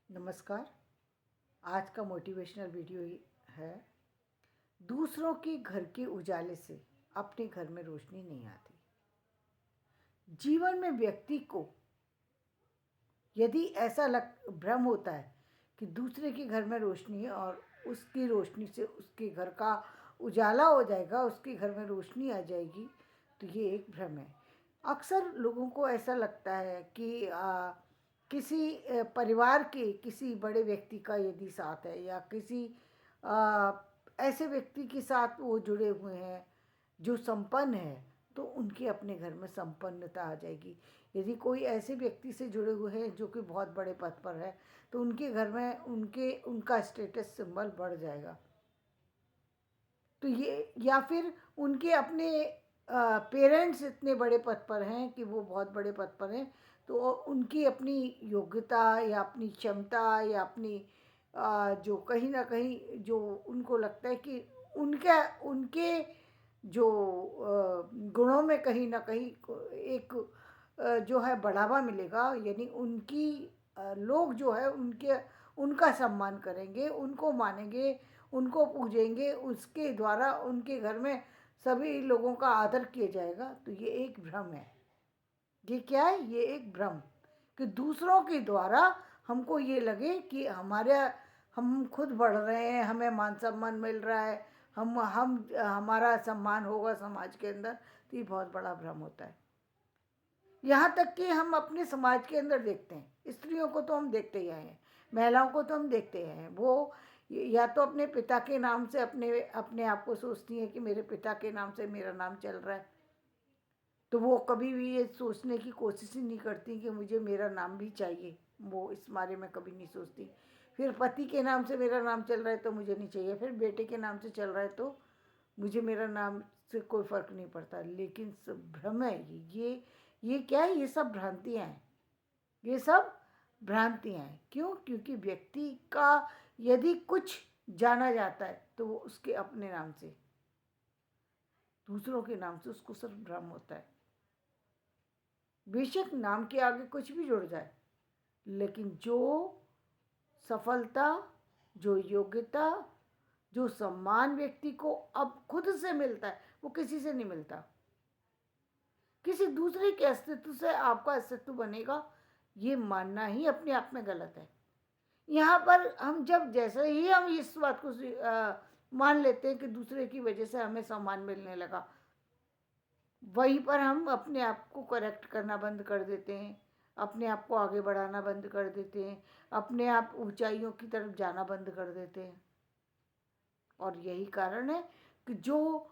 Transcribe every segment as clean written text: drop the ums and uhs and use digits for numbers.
नमस्कार। आज का मोटिवेशनल वीडियो है। दूसरों के घर के उजाले से अपने घर में रोशनी नहीं आती। जीवन में व्यक्ति को यदि ऐसा भ्रम होता है कि दूसरे के घर में रोशनी है और उसकी रोशनी से उसके घर का उजाला हो जाएगा, उसके घर में रोशनी आ जाएगी, तो ये एक भ्रम है। अक्सर लोगों को ऐसा लगता है कि किसी परिवार के किसी बड़े व्यक्ति का यदि साथ है या किसी आ, ऐसे व्यक्ति के साथ वो जुड़े हुए हैं जो संपन्न है, तो उनके अपने घर में संपन्नता आ जाएगी। यदि कोई ऐसे व्यक्ति से जुड़े हुए हैं जो कि बहुत बड़े पद पर है, तो उनके घर में उनका स्टेटस सिंबल बढ़ जाएगा। तो ये, या फिर उनके अपने पेरेंट्स इतने बड़े पद पर हैं कि वो बहुत बड़े पद पर हैं, तो उनकी अपनी योग्यता या अपनी क्षमता या अपनी जो कहीं ना कहीं जो उनको लगता है कि उनका उनके जो गुणों में कहीं ना कहीं एक जो है बढ़ावा मिलेगा। यानी उनकी लोग जो है उनका सम्मान करेंगे, उनको मानेंगे, उनको पूजेंगे, उसके द्वारा उनके घर में सभी लोगों का आदर किया जाएगा। तो ये एक भ्रम है। ये क्या है? ये एक भ्रम कि दूसरों के द्वारा हमको ये लगे कि हम खुद बढ़ रहे हैं, हमें मान सम्मान मिल रहा है, हम हमारा सम्मान होगा समाज के अंदर। तो ये बहुत बड़ा भ्रम होता है। यहाँ तक कि हम अपने समाज के अंदर देखते हैं, स्त्रियों को तो हम देखते ही आए हैं, महिलाओं को तो हम देखते ही आए हैं। वो या तो अपने पिता के नाम से अपने अपने आप को सोचती हैं कि मेरे पिता के नाम से मेरा नाम चल रहा है, तो वो कभी भी ये सोचने की कोशिश ही नहीं करती कि मुझे मेरा नाम भी चाहिए। वो इस बारे में कभी नहीं सोचती। फिर पति के नाम से मेरा नाम चल रहा है तो मुझे नहीं चाहिए, फिर बेटे के नाम से चल रहा है तो मुझे मेरा नाम से कोई फ़र्क नहीं पड़ता। लेकिन सब भ्रम है। ये क्या है? ये सब भ्रांतियाँ हैं। ये सब भ्रांतियाँ हैं। क्यों? क्योंकि व्यक्ति का यदि कुछ जाना जाता है तो वो उसके अपने नाम से, दूसरों के नाम से उसको सिर्फ भ्रम होता है। बेशक नाम के आगे कुछ भी जुड़ जाए, लेकिन जो सफलता, जो योग्यता, जो सम्मान व्यक्ति को अब खुद से मिलता है, वो किसी से नहीं मिलता। किसी दूसरे के अस्तित्व से आपका अस्तित्व बनेगा, ये मानना ही अपने आप में गलत है। यहाँ पर हम जब जैसे ही हम इस बात को मान लेते हैं कि दूसरे की वजह से हमें सम्मान मिलने लगा, वहीं पर हम अपने आप को करेक्ट करना बंद कर देते हैं, अपने आप को आगे बढ़ाना बंद कर देते हैं, अपने आप ऊंचाइयों की तरफ जाना बंद कर देते हैं। और यही कारण है कि जो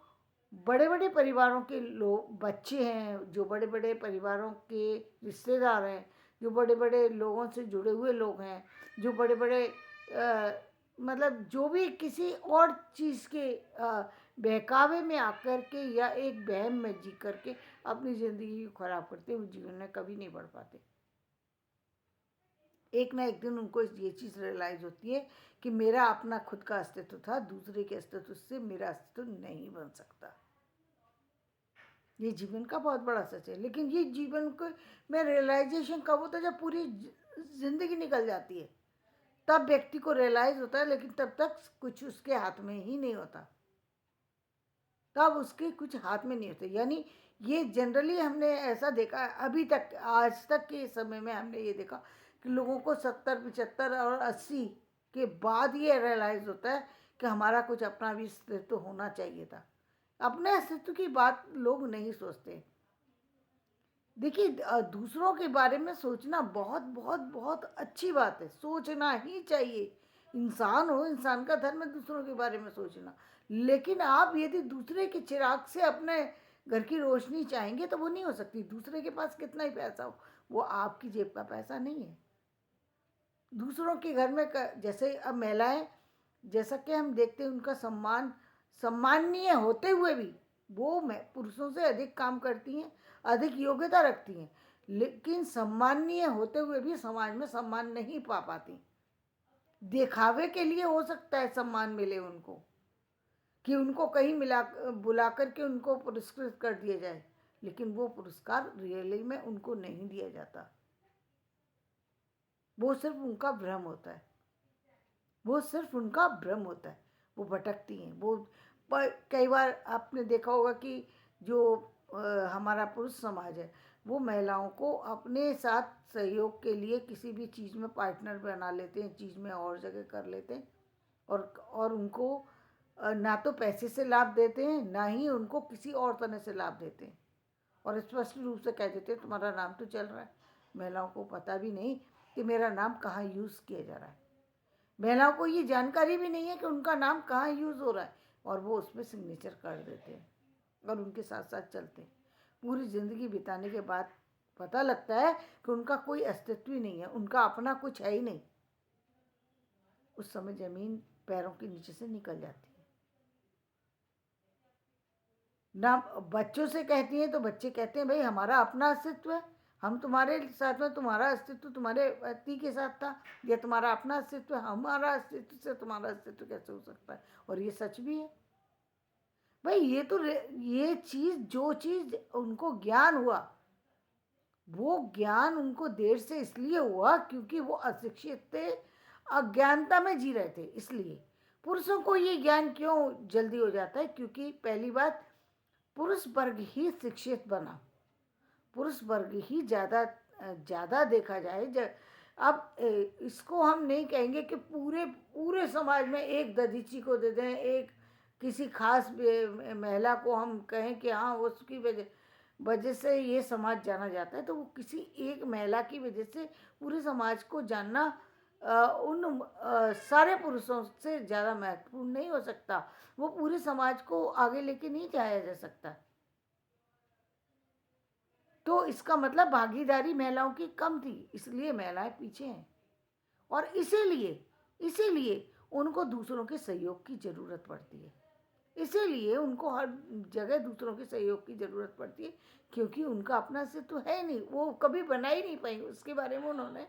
बड़े बड़े परिवारों के लोग बच्चे हैं, जो बड़े बड़े परिवारों के रिश्तेदार हैं, जो बड़े बड़े लोगों से जुड़े हुए लोग हैं, जो बड़े बड़े मतलब जो भी किसी और चीज़ के बहकावे में आकर के या एक वहम में जी करके अपनी ज़िंदगी को खराब करते हैं, वो जीवन में कभी नहीं बढ़ पाते। एक ना एक दिन उनको ये चीज़ रियलाइज़ होती है कि मेरा अपना खुद का अस्तित्व था, दूसरे के अस्तित्व से मेरा अस्तित्व नहीं बन सकता। ये जीवन का बहुत बड़ा सच है। लेकिन ये जीवन को में रियलाइजेशन कब होता है? जब पूरी जिंदगी निकल जाती है, तब व्यक्ति को रियलाइज़ होता है। लेकिन तब तक कुछ उसके हाथ में ही नहीं होता, तब उसके कुछ हाथ में नहीं होते। यानी ये जनरली हमने ऐसा देखा, अभी तक आज तक के समय में हमने ये देखा कि लोगों को 70, 75 और 80 के बाद ये रियलाइज़ होता है कि हमारा कुछ अपना भी अस्तित्व होना चाहिए था। अपने अस्तित्व की बात लोग नहीं सोचते। देखिए, दूसरों के बारे में सोचना बहुत बहुत बहुत अच्छी बात है, सोचना ही चाहिए। इंसान हो, इंसान का धर्म है दूसरों के बारे में सोचना। लेकिन आप यदि दूसरे के चिराग से अपने घर की रोशनी चाहेंगे तो वो नहीं हो सकती। दूसरे के पास कितना ही पैसा हो, वो आपकी जेब का पैसा नहीं है। दूसरों के घर में जैसे अब महिलाएं, जैसा कि हम देखते हैं, उनका सम्माननीय होते हुए भी वो पुरुषों से अधिक काम करती हैं, अधिक योग्यता रखती हैं, लेकिन सम्माननीय होते हुए भी समाज में सम्मान नहीं पा पाती। दिखावे के लिए हो सकता है सम्मान मिले उनको, कि उनको कहीं बुला करके उनको पुरस्कृत कर दिया जाए, लेकिन वो पुरस्कार रियली में उनको नहीं दिया जाता। वो सिर्फ उनका भ्रम होता है, वो सिर्फ उनका भ्रम होता है। वो भटकती हैं। वो कई बार आपने देखा होगा कि जो हमारा पुरुष समाज है, वो महिलाओं को अपने साथ सहयोग के लिए किसी भी चीज़ में पार्टनर बना लेते हैं, चीज़ में और जगह कर लेते हैं, और उनको ना तो पैसे से लाभ देते हैं, ना ही उनको किसी और तरह से लाभ देते हैं, और स्पष्ट रूप से कह देते हैं तुम्हारा नाम तो चल रहा है। महिलाओं को पता भी नहीं कि मेरा नाम कहाँ यूज़ किया जा रहा है। महिलाओं को ये जानकारी भी नहीं है कि उनका नाम कहाँ यूज़ हो रहा है, और वो उस पर सिग्नेचर कर देते हैं और उनके साथ साथ चलते हैं। पूरी ज़िंदगी बिताने के बाद पता लगता है कि उनका कोई अस्तित्व ही नहीं है, उनका अपना कुछ है ही नहीं। उस समय ज़मीन पैरों के नीचे से निकल जाती है। ना बच्चों से कहती हैं तो बच्चे कहते हैं भाई हमारा अपना अस्तित्व है, हम तुम्हारे साथ में, तुम्हारा अस्तित्व तुम्हारे पति के साथ था, या तुम्हारा अपना अस्तित्व है, हमारा अस्तित्व से तुम्हारा अस्तित्व कैसे हो सकता है। और ये सच भी है भाई। ये चीज़, जो चीज़ उनको ज्ञान हुआ, वो ज्ञान उनको देर से इसलिए हुआ क्योंकि वो अशिक्षित थे, अज्ञानता में जी रहे थे। इसलिए पुरुषों को ये ज्ञान क्यों जल्दी हो जाता है? क्योंकि पहली बात, पुरुष वर्ग ही शिक्षित बना, पुरुष वर्ग ही ज़्यादा ज़्यादा देखा जाए। अब इसको हम नहीं कहेंगे कि पूरे पूरे समाज में एक दधीची को दे दें, एक किसी खास महिला को हम कहें कि हाँ उसकी वजह वजह से ये समाज जाना जाता है, तो वो किसी एक महिला की वजह से पूरे समाज को जानना उन सारे पुरुषों से ज़्यादा महत्वपूर्ण नहीं हो सकता। वो पूरे समाज को आगे लेके नहीं जाया जा सकता। तो इसका मतलब भागीदारी महिलाओं की कम थी, इसलिए महिलाएं पीछे हैं, और इसीलिए इसीलिए उनको दूसरों के सहयोग की ज़रूरत पड़ती है। इसीलिए उनको हर जगह दूसरों के सहयोग की ज़रूरत पड़ती है, क्योंकि उनका अपना अस्तित्व तो है नहीं, वो कभी बना ही नहीं पाएंगे, उसके बारे में उन्होंने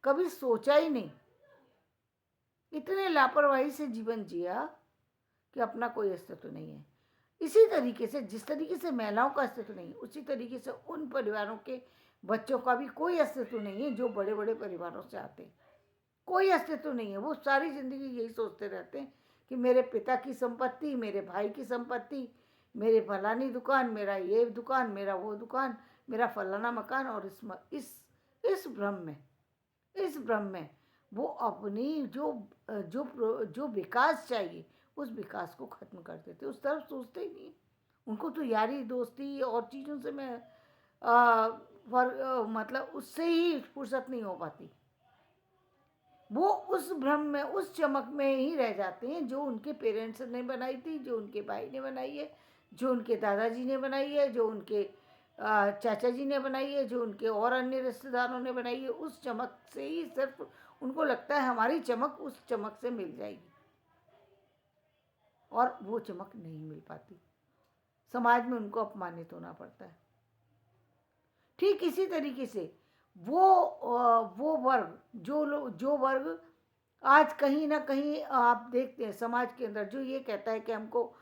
कभी सोचा ही नहीं। इतने लापरवाही से जीवन जिया कि अपना कोई अस्तित्व नहीं है। इसी तरीके से, जिस तरीके से महिलाओं का अस्तित्व नहीं, उसी तरीके से उन परिवारों के बच्चों का भी कोई अस्तित्व नहीं है जो बड़े बड़े परिवारों से आते हैं। कोई अस्तित्व नहीं है। वो सारी ज़िंदगी यही सोचते रहते हैं कि मेरे पिता की संपत्ति, मेरे भाई की संपत्ति, मेरे फलानी दुकान, मेरा ये दुकान, मेरा वो दुकान, मेरा फलाना मकान। और इस भ्रम में वो अपनी जो विकास चाहिए, उस विकास को ख़त्म कर देते, उस तरफ सोचते ही नहीं। उनको तो यारी दोस्ती और चीज़ों से मतलब उससे ही फुर्सत नहीं हो पाती। वो उस भ्रम में, उस चमक में ही रह जाते हैं जो उनके पेरेंट्स ने बनाई थी, जो उनके भाई ने बनाई है, जो उनके दादाजी ने बनाई है, जो उनके चाचा जी ने बनाई है, जो उनके और अन्य रिश्तेदारों ने बनाई है। उस चमक से ही सिर्फ उनको लगता है हमारी चमक उस चमक से मिल जाएगी, और वो चमक नहीं मिल पाती। समाज में उनको अपमानित होना पड़ता है। ठीक इसी तरीके से वो वर्ग, जो वर्ग आज कहीं ना कहीं आप देखते हैं समाज के अंदर, जो ये कहता है कि हमको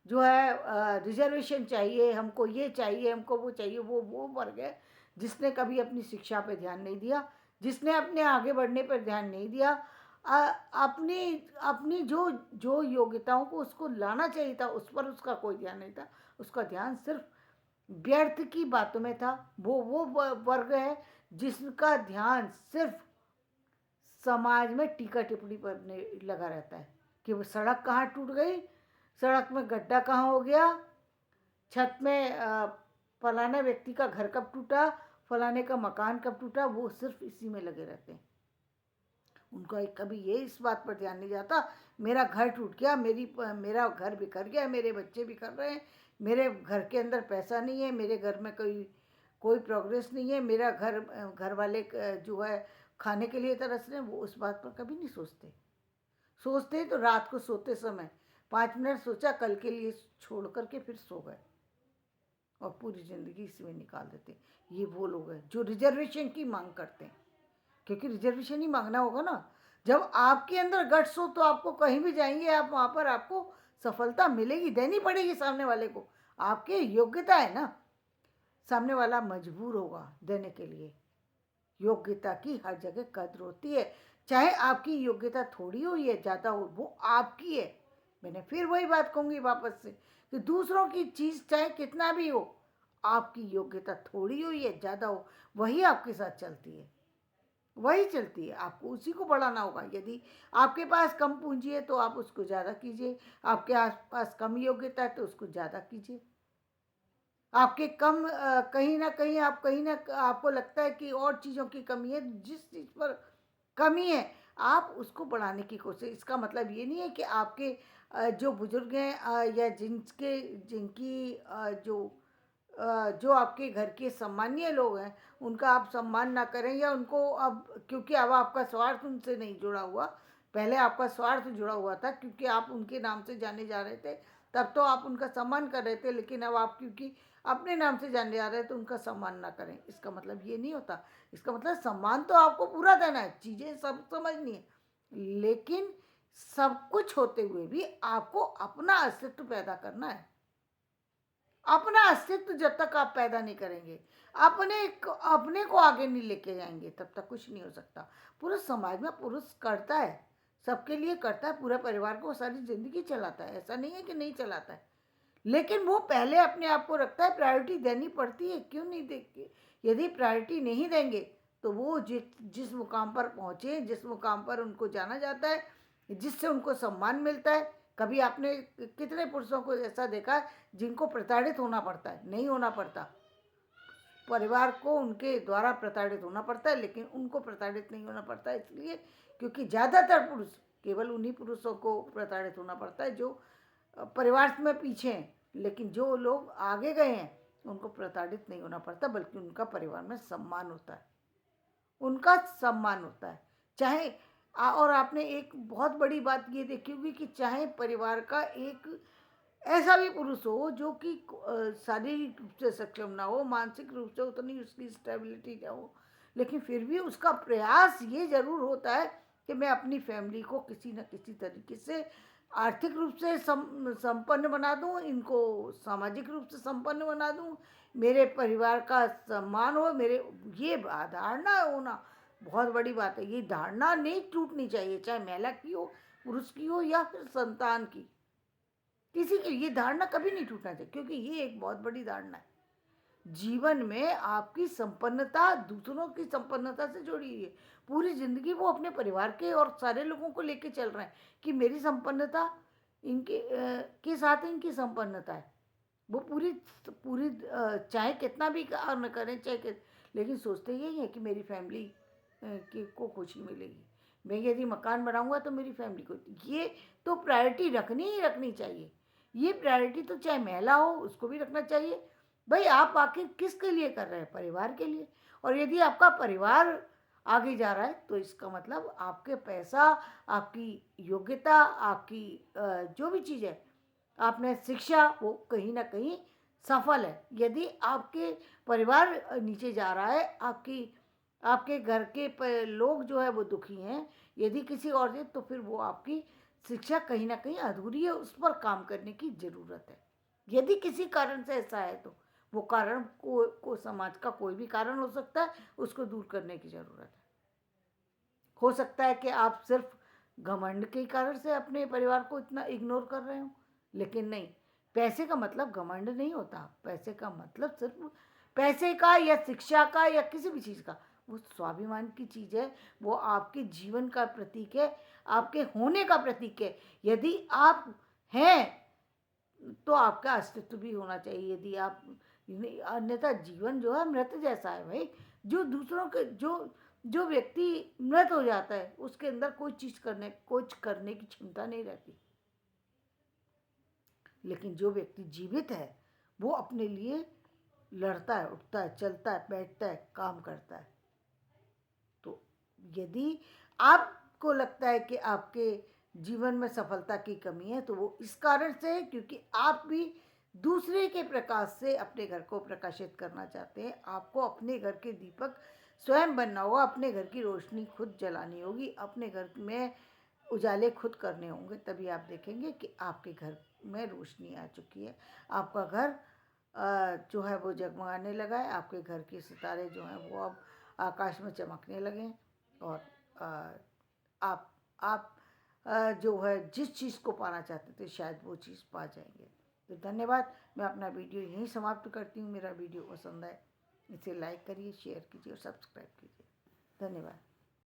जो है रिजर्वेशन चाहिए, हमको ये चाहिए, हमको वो चाहिए, वो वर्ग है जिसने कभी अपनी शिक्षा पे ध्यान नहीं दिया, जिसने अपने आगे बढ़ने पर ध्यान नहीं दिया। अपनी अपनी जो जो योग्यताओं को उसको लाना चाहिए था, उस पर उसका कोई ध्यान नहीं था। उसका ध्यान सिर्फ व्यर्थ की बातों में था। वो वर्ग है जिसका ध्यान सिर्फ समाज में टीका टिप्पणी पर लगा रहता है कि वो सड़क कहाँ टूट गई, सड़क में गड्ढा कहाँ हो गया, छत में फलाना व्यक्ति का घर कब टूटा, फलाने का मकान कब टूटा। वो सिर्फ इसी में लगे रहते हैं। उनका कभी ये इस बात पर ध्यान नहीं जाता मेरा घर टूट गया, मेरा घर बिखर गया, मेरे बच्चे बिखर रहे हैं, मेरे घर के अंदर पैसा नहीं है, मेरे घर में कोई प्रोग्रेस नहीं है, मेरा घर वाले जो है खाने के लिए तरस रहे हैं। वो उस बात पर कभी नहीं सोचते। सोचते तो रात को सोते समय 5 मिनट सोचा, कल के लिए छोड़ करके फिर सो गए, और पूरी ज़िंदगी इसमें निकाल देते। ये वो लोग हैं जो रिजर्वेशन की मांग करते हैं, क्योंकि रिजर्वेशन ही मांगना होगा ना। जब आपके अंदर गट्स हो तो आपको कहीं भी जाएंगे आप, वहाँ पर आपको सफलता मिलेगी, देनी पड़ेगी सामने वाले को। आपके योग्यता है ना, सामने वाला मजबूर होगा देने के लिए, योग्यता की हर जगह कद्र होती है, चाहे आपकी योग्यता थोड़ी हो या ज़्यादा हो, वो आपकी है। मैंने फिर वही बात कहूँगी वापस से कि दूसरों की चीज़ चाहे कितना भी हो, आपकी योग्यता थोड़ी हो या ज़्यादा हो, वही आपके साथ चलती है, वही चलती है। आपको उसी को बढ़ाना होगा। यदि आपके पास कम पूंजी है तो आप उसको ज़्यादा कीजिए, आपके आसपास कम योग्यता है तो उसको ज़्यादा कीजिए। आपके कम कहीं ना कहीं आप कहीं ना आपको लगता है कि और चीज़ों की कमी है, जिस चीज़ पर कमी है आप उसको बढ़ाने की कोशिश। इसका मतलब ये नहीं है कि आपके जो बुजुर्ग हैं या जिनके जिनकी जो आपके घर के सम्मानीय लोग हैं उनका आप सम्मान ना करें, या उनको अब क्योंकि अब आपका स्वार्थ उनसे नहीं जुड़ा हुआ, पहले आपका स्वार्थ जुड़ा हुआ था क्योंकि आप उनके नाम से जाने जा रहे थे, तब तो आप उनका सम्मान कर रहे थे, लेकिन अब आप क्योंकि अपने नाम से जाने जा रहे हैं तो उनका सम्मान ना करें। इसका मतलब ये नहीं होता। इसका मतलब सम्मान तो आपको पूरा देना है, चीज़ें सब समझनी है, लेकिन सब कुछ होते हुए भी आपको अपना अस्तित्व पैदा करना है। अपना अस्तित्व जब तक आप पैदा नहीं करेंगे, अपने को आगे नहीं लेके जाएंगे, तब तक कुछ नहीं हो सकता। पूरे समाज में पुरुष करता है, सबके लिए करता है, पूरे परिवार को सारी जिंदगी चलाता है, ऐसा नहीं है कि नहीं चलाता है, लेकिन वो पहले अपने आप को रखता है। प्रायोरिटी देनी पड़ती है, क्यों नहीं देंगे? यदि प्रायोरिटी नहीं देंगे तो वो जिस मुकाम पर पहुँचे, जिस मुकाम पर उनको जाना जाता है, जिससे उनको सम्मान मिलता है। कभी आपने कितने पुरुषों को ऐसा देखा है जिनको प्रताड़ित होना पड़ता है? नहीं होना पड़ता, परिवार को उनके द्वारा प्रताड़ित होना पड़ता है, लेकिन उनको प्रताड़ित नहीं होना पड़ता, इसलिए क्योंकि ज़्यादातर पुरुष, केवल उन्हीं पुरुषों को प्रताड़ित होना पड़ता है जो परिवार में पीछे हैं, लेकिन जो लोग आगे गए हैं उनको प्रताड़ित नहीं होना पड़ता, बल्कि उनका परिवार में सम्मान होता है, उनका सम्मान होता है। चाहे और आपने एक बहुत बड़ी बात ये देखी होगी कि चाहे परिवार का एक ऐसा भी पुरुष हो जो कि शारीरिक रूप से सक्षम ना हो, मानसिक रूप से उतनी उसकी स्टेबिलिटी ना हो, लेकिन फिर भी उसका प्रयास ये जरूर होता है कि मैं अपनी फैमिली को किसी न किसी तरीके से आर्थिक रूप से संपन्न बना दूं, इनको सामाजिक रूप से संपन्न बना दूं, मेरे परिवार का सम्मान हो, मेरे ये धारणा होना बहुत बड़ी बात है। ये धारणा नहीं टूटनी चाहिए, चाहे महिला की हो, पुरुष की हो, या फिर संतान की, किसी की ये धारणा कभी नहीं टूटना चाहिए, क्योंकि ये एक बहुत बड़ी धारणा है। जीवन में आपकी संपन्नता दूसरों की संपन्नता से जुड़ी हुई है। पूरी जिंदगी वो अपने परिवार के और सारे लोगों को लेके चल रहे हैं कि मेरी संपन्नता इनके के साथ इनकी संपन्नता है। वो पूरी पूरी चाहे कितना भी कार्य करें, लेकिन सोचते यही है कि मेरी फैमिली को खुशी मिलेगी। मैं यदि मकान बनाऊंगा तो मेरी फैमिली को, ये तो प्रायोरिटी रखनी ही रखनी चाहिए। ये प्रायोरिटी तो चाहे महिला हो उसको भी रखना चाहिए। भाई आप आखिर किसके लिए कर रहे हैं? परिवार के लिए। और यदि आपका परिवार आगे जा रहा है तो इसका मतलब आपके पैसा, आपकी योग्यता, आपकी जो भी चीज़ है, आपने शिक्षा, वो कहीं ना कहीं सफल है। यदि आपके परिवार नीचे जा रहा है, आपके घर के लोग जो है वो दुखी हैं, यदि किसी और से, तो फिर वो आपकी शिक्षा कहीं ना कहीं अधूरी है, उस पर काम करने की ज़रूरत है। यदि किसी कारण से ऐसा है तो वो कारण को समाज का कोई भी कारण हो सकता है, उसको दूर करने की ज़रूरत है। हो सकता है कि आप सिर्फ घमंड के कारण से अपने परिवार को इतना इग्नोर कर रहे हो, लेकिन नहीं, पैसे का मतलब घमंड नहीं होता। पैसे का मतलब सिर्फ पैसे का या शिक्षा का या किसी भी चीज़ का, वो स्वाभिमान की चीज़ है, वो आपके जीवन का प्रतीक है, आपके होने का प्रतीक है। यदि आप हैं तो आपका अस्तित्व भी होना चाहिए। यदि आप अन्यथा जीवन जो है मृत जैसा है भाई। जो दूसरों के जो व्यक्ति मृत हो जाता है उसके अंदर कोई चीज कुछ करने की क्षमता नहीं रहती, लेकिन जो व्यक्ति जीवित है वो अपने लिए लड़ता है, उठता है, चलता है, बैठता है, काम करता है। तो यदि आपको लगता है कि आपके जीवन में सफलता की कमी है तो वो इस कारण से है क्योंकि आप भी दूसरे के प्रकाश से अपने घर को प्रकाशित करना चाहते हैं। आपको अपने घर के दीपक स्वयं बनना होगा, अपने घर की रोशनी खुद जलानी होगी, अपने घर में उजाले खुद करने होंगे, तभी आप देखेंगे कि आपके घर में रोशनी आ चुकी है। आपका घर जो है वो जगमगाने लगा है, आपके घर के सितारे जो हैं वो अब आकाश में चमकने लगें और आप जो है जिस चीज़ को पाना चाहते थे शायद वो चीज़ पा जाएंगे। तो धन्यवाद। मैं अपना वीडियो यहीं समाप्त करती हूँ। मेरा वीडियो पसंद आए इसे लाइक करिए, शेयर कीजिए और सब्सक्राइब कीजिए। धन्यवाद।